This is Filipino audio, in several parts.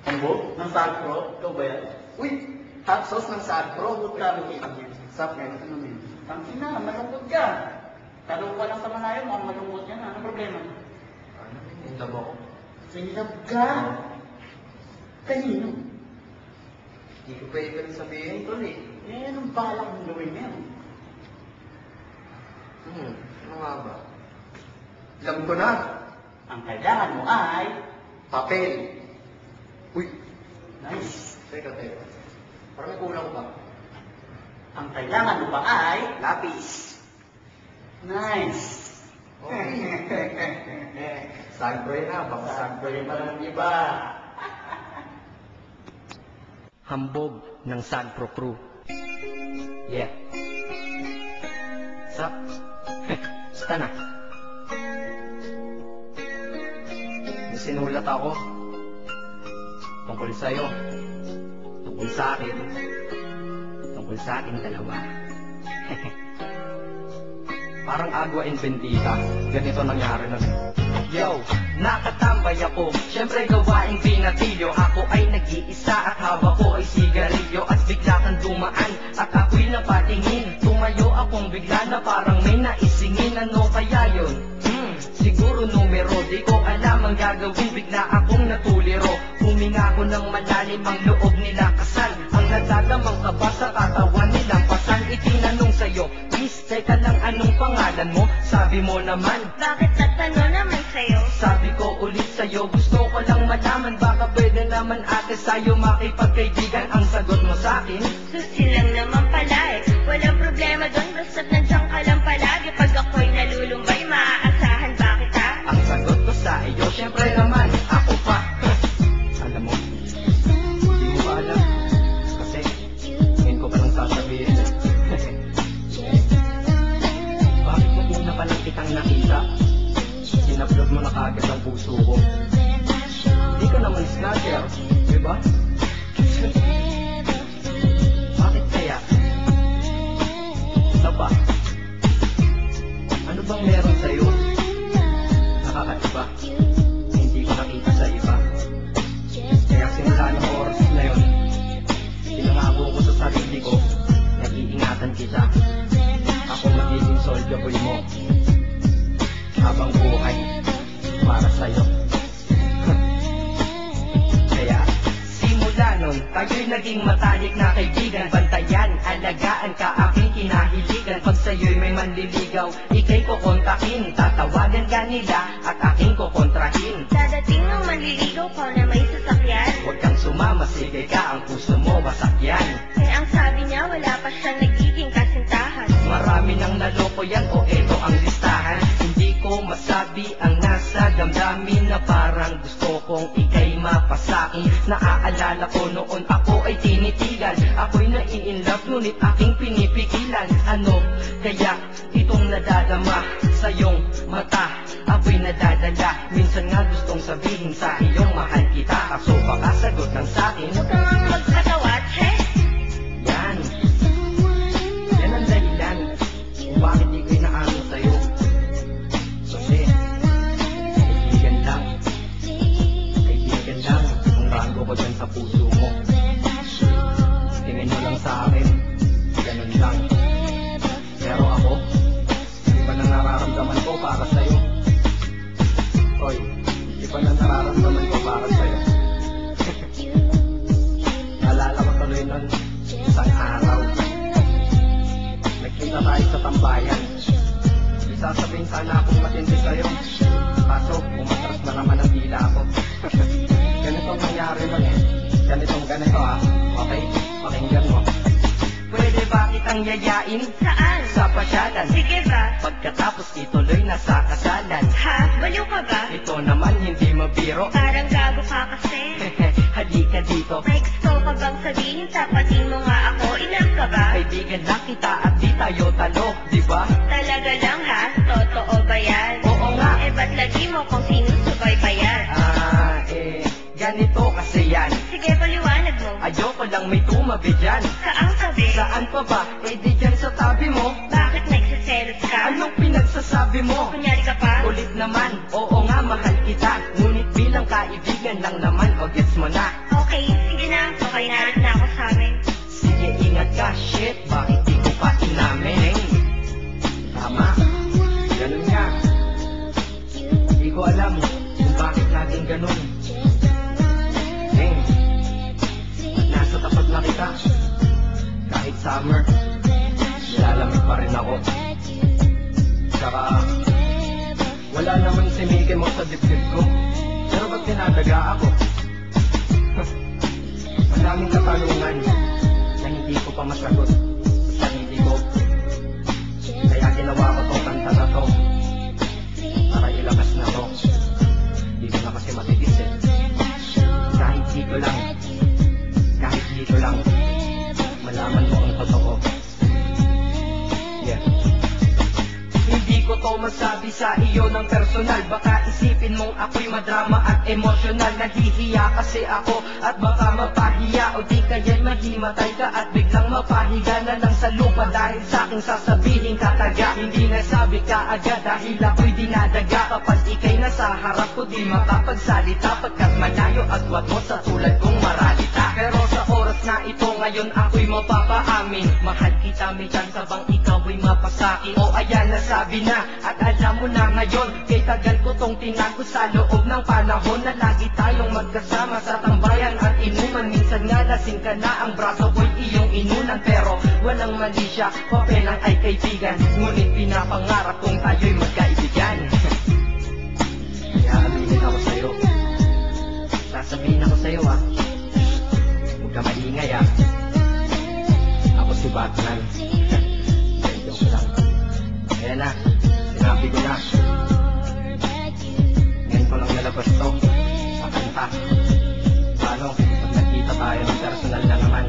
Hambo? Ng Sagpro? Ikaw ba yan? Uy! Hot sauce ng Sagpro. Grabe ka. Sap men, ano men? Tangin na, malungkot ka. Tanong ko lang sa malayo, mukhang malungkot yan. Anong problema? Ano men, in love ako. Sinilab ka. Kanino? Hindi ko pwede ka rin sabihin, tol eh. Eh, anong balak mong gawin ngayon? Ano nga ba? Alam ko na. Ang kailangan mo ay... Papel. Uy! Nice. Teka. Parang may kulang ba? Ang kailangan mo ba ay... Lapis. Nice. Sagpro na, baka sagpro Sagpro pa ng iba. Hambog ng Sagpro Crew. Yeah. Sup? Basta na. May sinulat ako tungkol sa'yo, tungkol sa akin dalawa. Parang agwa and bendita, ganito nangyari na. Yo, nakatambay ako, syempre gawaing binatilyo. Ako ay nag-iisa at hawak ko ay sigarilyo. At bigla kang dumaan at ako'y napatingin. Tumayo akong bigla na parang may naisingin. Ano kaya yun? Siguro numero, di ko alam ang gagawin. Bigla akong natuliro, huminga ko ng malalim, ang loob nila kasal. Ang nadadamang kaba sa katawan nilang pasan. Itinanong sa'yo, please, teka lang, anong pangalan mo? Sabi mo naman, Bakit tatanong naman sa'yo? sabi ko ulit sa'yo, gusto ko lang malaman. Baka pwede naman ate sa'yo makipagkaibigan. Ang sagot mo sa'kin, Susi lang naman pala eh. Walang problema doon, basta't nandiyan ka lang palagi. Pag ako'y nalulumbay, maaasahan ba kita? ang sagot ko sa iyo, syempre naman, ako pa. Alam mo, hindi mo ba alam? Kasi, ngayon ko pa lang sasabihin eh. Bakit mo una pa lang kitang nakita? Sinupload mo na kagad ang puso ko. Hindi ka naman snatcher, di ba? Bakit kaya? Isa pa, ano bang meron sa'yo? Nakakaiba, hindi ko nakita sa iba. Kaya simula ng oras na yun, pinangako ko sa sarili ko, nag-iingatan kita. Ako magiging soldier boy mo, habang buhay, para sa'yo. Kaya, simula nun, tayo'y naging matalik na kaibigan. Bantayan, alagaan ka, aking kinahiligan. Pag sa'yo'y may manliligaw, ika'y kukontakin. Tatawagan ka nila at aking kukontrahin. Dadating ng manliligaw ko na may sasakyan. Huwag kang sumama, sige ka, ang puso mo masakyan. Eh ang sabi niya, wala pa siyang nagiging kasintahan. Marami nang naloko yan, o eto ang listahan. Hindi ko masabi ang nasa damdamin, na parang gusto kong ika'y mapasakin. Naaalala ko noon ako ay tinitigan, ako'y nai-inlove ngunit aking pinipigilan. Ano kaya itong nadadama sa iyong mata? Ako'y nadadala, minsan nga gustong sabihin sa iyong mahal kita. Kaso baka sagot ng sakin, Huwag kang ang magkatawat, he? yan ang dahilan kung bakit di ko inaano sa'yo. Kasi kaibigan lang ang bago ko dyan sa puso mo. Tingin mo lang sa akin, ganun lang. Pero ako, iba na nararamdaman ko para sa'yo. Hoy, iba na nararamdaman ko para sa'yo. Naalala ko tuloy nun, isang araw, nagkita tayo sa tambayan. Isasabihin sana akong matindi sa'yo, kaso umatras na naman ang dila ako. Ganitong nangyari nun eh. Ganito okay? Pakinggan mo. Pwede ba kitang yayain Saan? sa pasyalan? Sige ba? Pagkatapos ituloy na sa kasalan. Ha? Baliw ka ba? Ito naman hindi mabiro. Parang gago ka kasi. Halika dito. May gusto ka bang sabihin? Tapatin mo nga ako. Inam ka ba? Kaibigan lang kita at di tayo talo, di ba? Talaga lang ha? Totoo ba yan? Oo nga. Eh ba't lagi mo kung sinusubaybayan? Ganito kasi yan. Sige, paliwanag mo. Ayoko lang may tumabi dyan. Saan tabi? Saan pa ba? Eh di dyan sa tabi mo. Bakit nagsiselos ka? Anong pinagsasabi mo? Kunyari ka pa? Ulit naman, oo nga mahal kita. Ngunit bilang kaibigan lang naman, o gets mo na. ko alam kung bakit naging ganun. Nasa tapat na kita. Kahit summer, nilalamig pa rin ako. Saka wala naman simikin mo sa dibdib ko. Pero ba't tinadaga ako? Madaming katanungan na hindi ko pa masagot sa sarili ko. Kaya ginawa ko tong kanta na to para ilabas na to. Hindi ko na kasi matitis eh. Kahit dito lang malaman mo ang totoo. Yeah. Hindi ko to masabi sa iyo ng personal. Baka isipin mong ako'y madrama at emosyonal. Nahihiya kasi ako at baka mapahiya, o di kaya'y mahimatay ka at biglang mapahiga na lang sa lupa dahil sa aking sasabihin kataga. Hindi nasabi ka agad dahil ako'y dinadaga. Kapag ika'y nasa harap ko di makapagsalita, pagkat malayo at wat mo sa tulad kong maralita. Pero sa oras na ito ngayon ako'y mapapaamin, mahal kita, may tsansa bang ikaw'y mapasaki? O ayan, nasabi na at alam mo na ngayon. Kay tagal ko tong tinago sa loob ng panahon na lagi tayong magkasama sa tambayan at inuman. Minsan nga lasing ka na, ang braso ko'y iyong inunan. Pero walang mali siya, papelang ay kaibigan. Ngunit pinapangarap kong tayo'y magkaibigan. Kaya aminin ako sa'yo, sasabihin ako sa'yo ah, huwag ka maingay ah. Ako si Batman. Joke lang. Ayan na, sinabi ko na. Ngayon ko lang nalabas to sa kanta. Paano pag nagkita tayo ng personal na naman?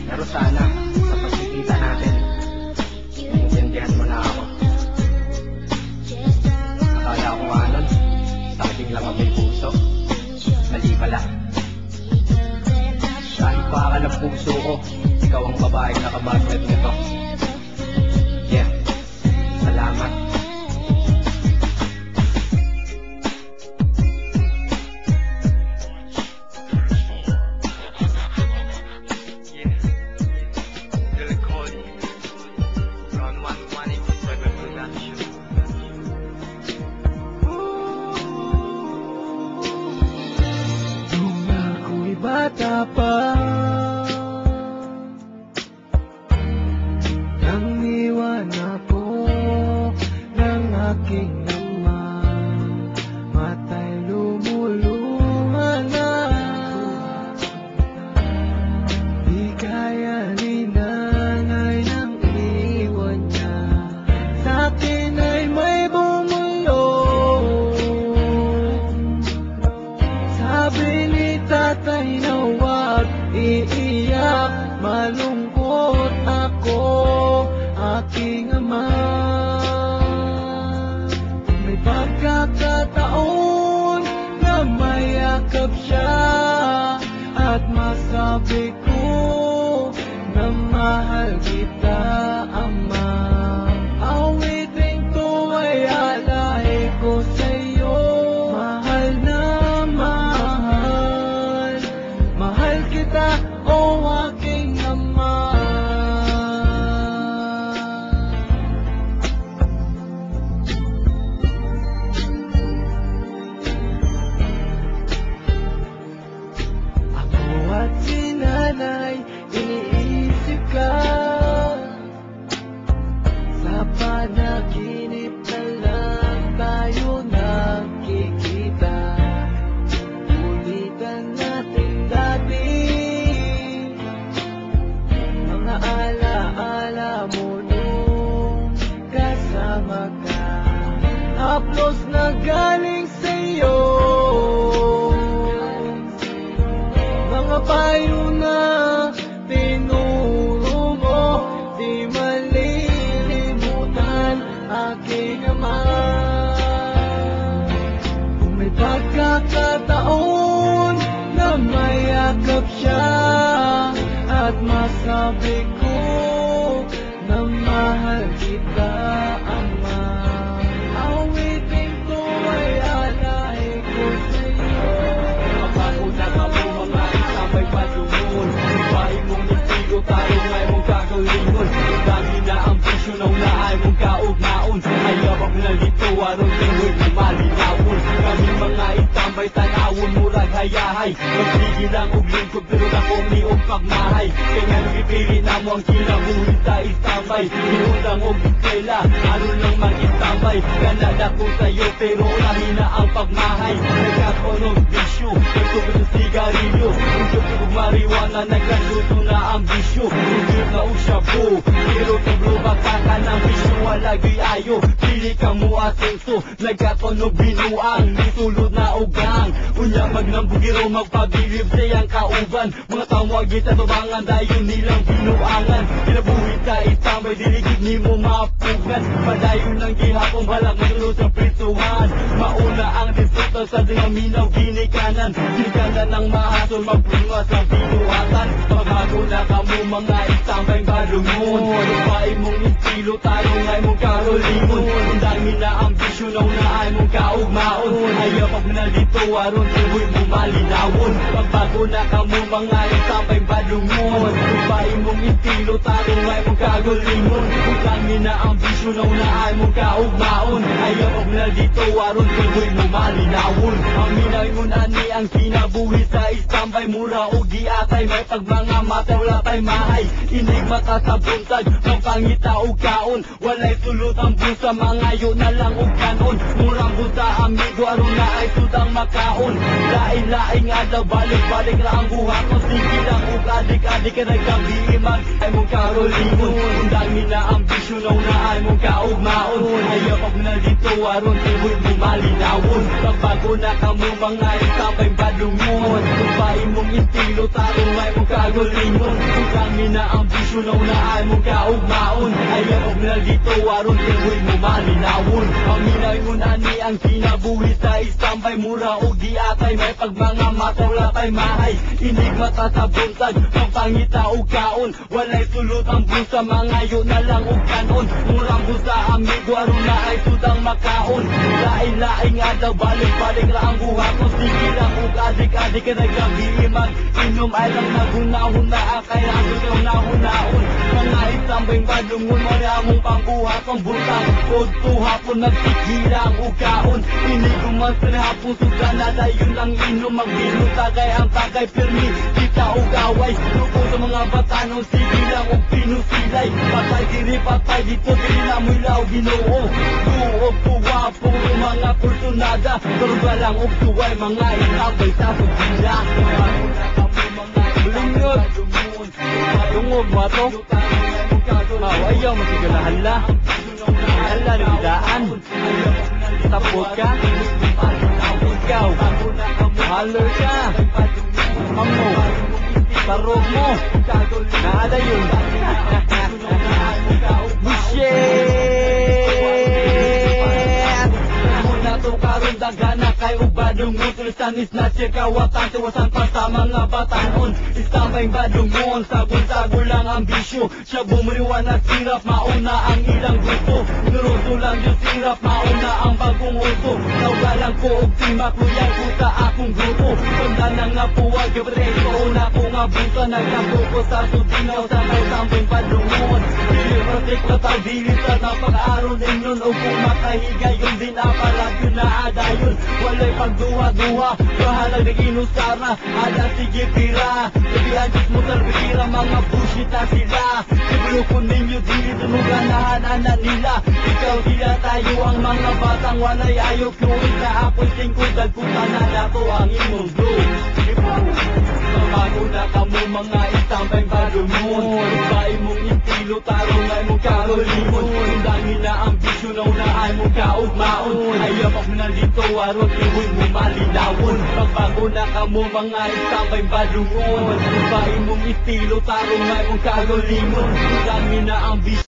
Pero sana sa pagkikita natin, naiintindihan mo na ako. Akala ko nga nun, saging lang ang may puso. Mali pala. Kahit baka ng puso ko, ikaw ang babaeng nakabagnet nito. Yeah, salamat. Nung ako'y bata pa, nang iwan ako ng aking ama, mata'y lumuluha na. Di kaya ni nanay nang iwan niya, sa'kin ay may bumulong. Sabi ni tatay na huwag iiyak, malungkot ako, aking ama. May pagkakataon na mayakap siya at masabi ko na mahal kita, ama. Awitin to ay alay ko sa'yo, mahal na mahal, mahal kita, o aking ama. Ako at si nanay, iniisip ka. Sa panaginip na lang tayo nakikita. Ulitan natin dati mga alaala mo nung kasama ka. Haplos na galing sa'yo, mga payo na tinuro mo, di malilimutan, aking ama. Kung may pagkakataon na mayakap siya at masabi ko na mahal kita, ama. Awitin ko ay alay ko sa'yo. Kapag-una ka mo mga isabay patungon, bahay mong nagtigo tayo ngay mong kagalingon. Dami na ang presyo na unahay mong kaugnaon. Hayabak na nalito aron tinuod mo malinawon. Kami mga itambay tanawon murag hayahay. Magsigil lang og lingkod pero ako ni og pagmahay. Kaya nga pipili na mo ang kinabuhi sa istambay. Iundang og eskwela, ano lang mag-istambay. Ganada ko sa'yo pero lahi na ang pagmahay. Nagkatonog bisyo, nagtubig sa sigarilyo. Kung kung mariwana, nagkasuto na ang bisyo. Kung na og shabu, pero tublo baka ka ng bisyo. Walagi ayo, pili ka mo asenso. Nagkatonog binuang, nitulod na ugang. Unya magnambugiro, magpabilib sayang kauban. Mga tawag sa babangan, dayon nilang binuangan. Kinabuhi sa istambay, diligid ni mo mapugan. Padayon ng gihapong balak, matulog sa prisuhan. Mauna ang resulta sa dingaminaw ginikanan. Ginikanan ng mahasol, magpunga sa binuatan. Pagbago na kamo mga istambay balungon. Lupain mong estilo, tayo nga'y mong karolimon. Ang dami na ambisyon, na ay mong kaugmaon. Ayaw pag nalito, aron tinuod mo malinawon. Pagbago na kamo mga istambay balungon. Lupain mong estilo, tayo nga'y mong karolimon. Ang dami na ambisyon, na ay mong kaugmaon. Ayaw pag nalito, aron tinuod mo malinawon. Ang minay mo na ni ang kinabuhi sa istambay. Mura o giatay, may pag mga mata wala tay mahay. Inig mata sa buntag, magpangita o kaon. Walay sulot ang busa, mga yun na lang o kanon. Murang busa amigo, aron na ay sudang makaon. Lain-laing adaw, balik-balik na ang buha ko. Sige lang o adik-adik ka nagkabiimag. Ay mong karolimon, ang dami na ambisyon, na ay mong kaugmaon. Ayaw pag nalito, aron tinuod mo malinawon. Pagbago na kamo mga istambay balungon. Lupain mong estilo, tarong may mong karolimon. Ang dami na ambisyon, na ay mong kaugmaon. Ayaw pag nalito, aron tinuod mo malinawon. Paminay mo na ni ang kinabuhi sa istambay. Mura o giatay, may pag mga mata wala tay mahay. Inig mata sa buntag, magpangita o kaon. Walay sulot ang busa, mga yun na lang o kanon. Murang busa amigo, aron na ay sudang makaon. Lain-laing adaw, balik-balik na ang buha ko. Sige lang o adik-adik ka nagkabiimag. Inom ay lang nagunahon na akay natin yung nahunaon. Mga istambay balungon, maramong pambuhat ang butang. Kod to hapon, nagsigilang o kaon. Iniguman sa hapon, suga na dayon lang inom. Magbilo tagay ang tagay, pirmi, kita o gaway. Luko sa mga batanon, sige lang o pinusilay. Patay diri, patay dito, diri na mo'y lao ginoo. Tuog tuwa, puro mga kursunada. Turuga lang o tuway, mga istambay sa sugila. Bulingot, tungog mo ito. Ayaw, masigalahan la. Hala, nabidaan. Tapos ka. Ikaw, haller ka. Amo, parog mo. Naada yun. Bullshit! Muna to karon dagana kay ubadungon. Tulisanis na siya kawatan. Tiwasan pa sa mga batanon. Istambay badungon. Sabon-sabon lang ang bisyo. Siya bumriwan at sirap. Mauna ang ilang gusto. Nuruto lang yung sirap. Mauna ang bagong uso. Naugalang ko og timak. Luyang ko sa akong grupo. Tanda na nga puwag. Gebreso na ko nga busa. Nagkabuko sa sudinaw. Sa kay sambay badungon. Pilipatik na tagdilit. Sa napag-aaron inyon. O kung makahiga yun din aparat yun na adayon. Walay pagduwa-duwa. Bahalag nag-inusara. Ada sige pira. Sabihan Diyos mo talbikira. Mga bullshit na sila. Siblukon ninyo dili. Tunuganahan na nila. Ikaw sila tayo ang mga batang walay ayaw. Kuwit na apoy singkod. Dagkutan na nato ang imong glow. Pamago na kamo mga istambay balungon. Bahay mong estilo, tarong ay mong karolimon. Ang dami na ambisyon, na ay mong kaugmaon. Ayaw pag nalito, aron tinuod mo malinawon. Pagbago na kamo mga istambay balungon. Bahay mong estilo, tarong ay mong karolimon. Ang dami na ambisyon.